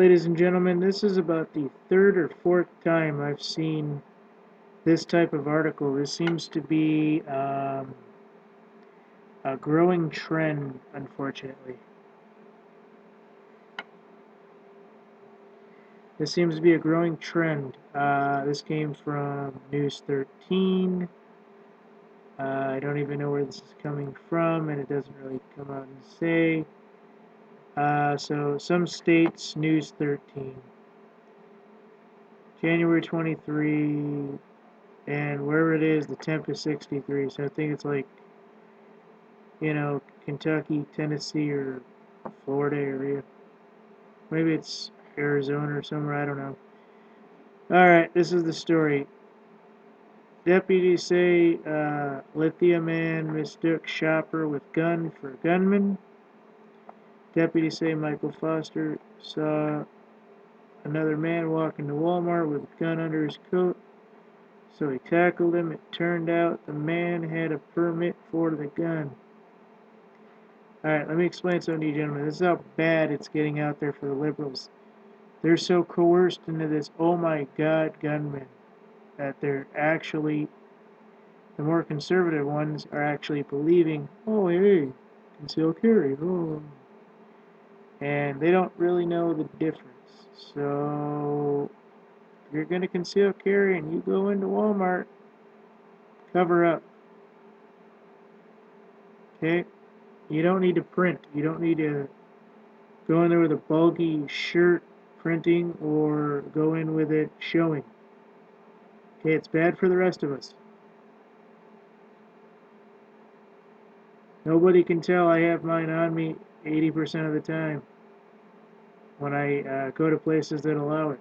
ladies and gentlemen, this is about the third or fourth time I've seen this type of article. This seems to be a growing trend, unfortunately. This seems to be a growing trend. This came from News 13. I don't even know where this is coming from, and it doesn't really come out and say. So some states, News 13. January 23, and wherever it is, the temp is 63. So I think it's like, Kentucky, Tennessee, or Florida area. Maybe it's Arizona or somewhere, I don't know. Alright, this is the story. Deputies say Lithium man mistook shopper with gun for gunman. Deputies say Michael Foster saw another man walk into Walmart with a gun under his coat, so he tackled him. It turned out the man had a permit for the gun. Alright, let me explain something to you gentlemen. This is how bad it's getting out there for the liberals. They're so coerced into this, oh my god, gunmen, that they're actually, the more conservative ones are actually believing, oh hey, conceal carry, oh. And they don't really know the difference. So, if you're going to conceal carry and you go into Walmart, cover up. Okay? You don't need to print. You don't need to go in there with a bulky shirt printing or go in with it showing. Okay, it's bad for the rest of us. Nobody can tell I have mine on me 80% of the time when I go to places that allow it.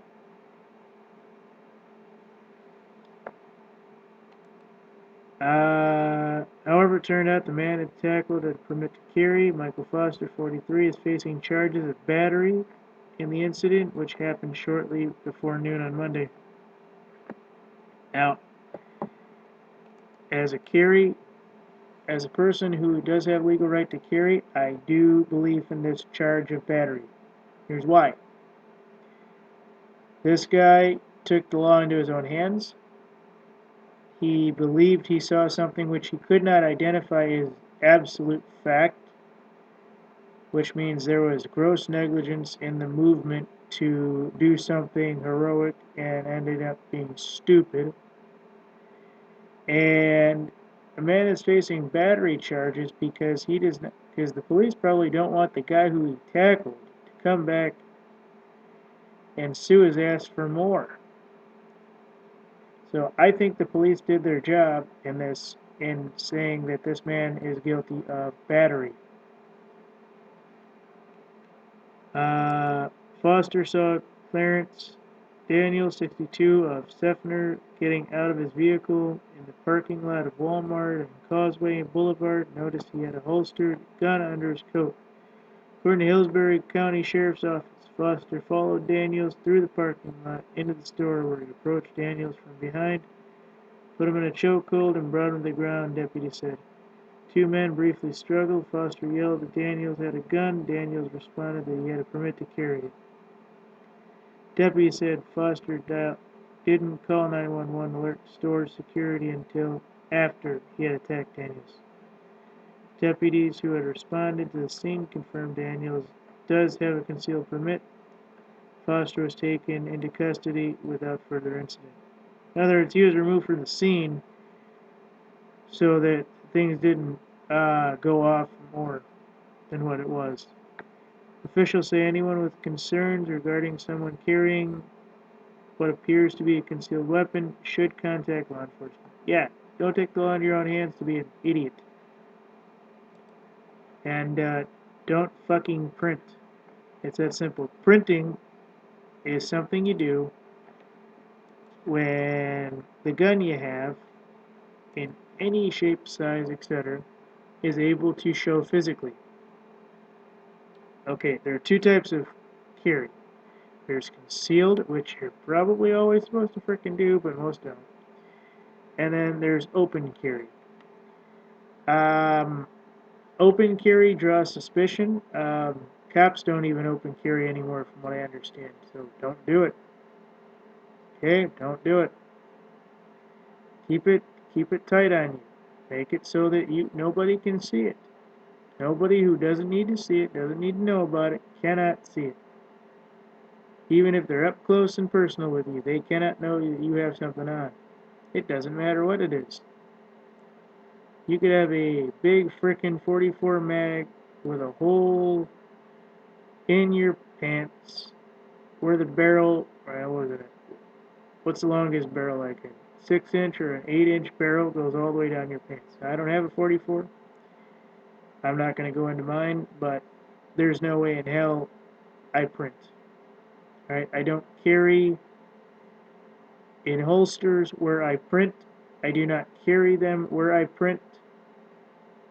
However, it turned out the man had tackled a permit to carry. Michael Foster, 43, is facing charges of battery in the incident, which happened shortly before noon on Monday. Now, as a person who does have legal right to carry, I do believe in this charge of battery. Here's why. This guy took the law into his own hands. He believed he saw something which he could not identify as absolute fact, which means there was gross negligence in the movement to do something heroic and ended up being stupid. And a man is facing battery charges because the police probably don't want the guy who he tackled to come back and sue his ass for more. So I think the police did their job in saying that this man is guilty of battery. Foster saw Clarence Daniels, 62, of Seffner, getting out of his vehicle in the parking lot of Walmart on Causeway and Boulevard. Noticed he had a holstered gun under his coat. According to Hillsbury County Sheriff's Office, Foster followed Daniels through the parking lot into the store where he approached Daniels from behind, put him in a chokehold, and brought him to the ground, deputies said. Two men briefly struggled. Foster yelled that Daniels had a gun. Daniels responded that he had a permit to carry it. Deputy said Foster didn't call 911 alert store security until after he had attacked Daniels. Deputies who had responded to the scene confirmed Daniels does have a concealed permit. Foster was taken into custody without further incident. In other words, he was removed from the scene so that things didn't go off more than what it was. Officials say anyone with concerns regarding someone carrying what appears to be a concealed weapon should contact law enforcement. Yeah, don't take the law into your own hands to be an idiot. And don't fucking print. It's that simple. Printing is something you do when the gun you have, in any shape, size, etc., is able to show physically. Okay, there are two types of carry. There's concealed, which you're probably always supposed to frickin' do, but most don't. And then there's open carry. Open carry draws suspicion. Cops don't even open carry anymore, from what I understand. So don't do it. Okay, don't do it. Keep it keep it tight on you. Make it so that nobody can see it. Nobody who doesn't need to see it, doesn't need to know about it, cannot see it. Even if they're up close and personal with you, they cannot know that you have something on. It doesn't matter what it is. You could have a big frickin' 44 mag with a hole in your pants where the barrel, what was it? What's the longest barrel I can? 6-inch or an 8-inch barrel goes all the way down your pants. I don't have a 44. I'm not going to go into mine, but there's no way in hell I print. Right? I don't carry in holsters where I print. I do not carry them where I print.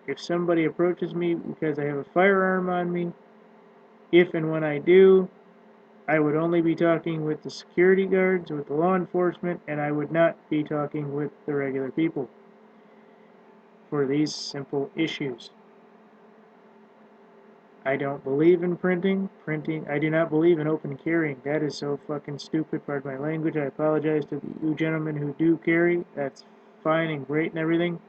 If somebody approaches me because I have a firearm on me, if and when I do, I would only be talking with the security guards, with the law enforcement, and I would not be talking with the regular people for these simple issues. I don't believe in printing. I do not believe in open carrying. That is so fucking stupid. Pardon my language. I apologize to you gentlemen who do carry. That's fine and great and everything.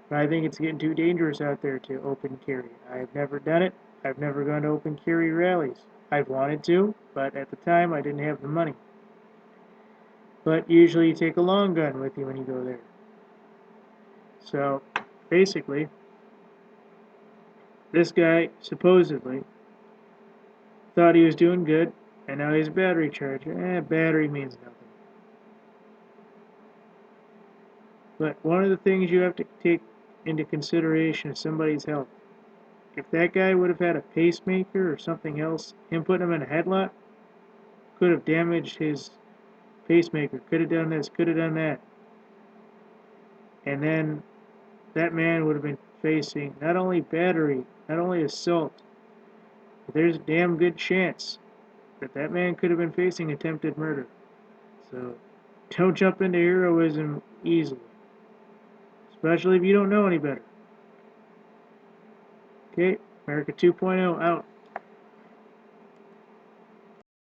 But I think it's getting too dangerous out there to open carry. I've never done it. I've never gone to open carry rallies. I've wanted to, but at the time I didn't have the money. But usually you take a long gun with you when you go there. So basically, this guy supposedly thought he was doing good, and now he's a battery charger. Battery means nothing. But one of the things you have to take into consideration is somebody's health. If that guy would have had a pacemaker or something else, him putting him in a headlock could have damaged his pacemaker, could have done this, could have done that. And then that man would have been facing not only battery, not only assault, but there's a damn good chance that that man could have been facing attempted murder. So don't jump into heroism easily, especially if you don't know any better. Okay, America 2.0 out.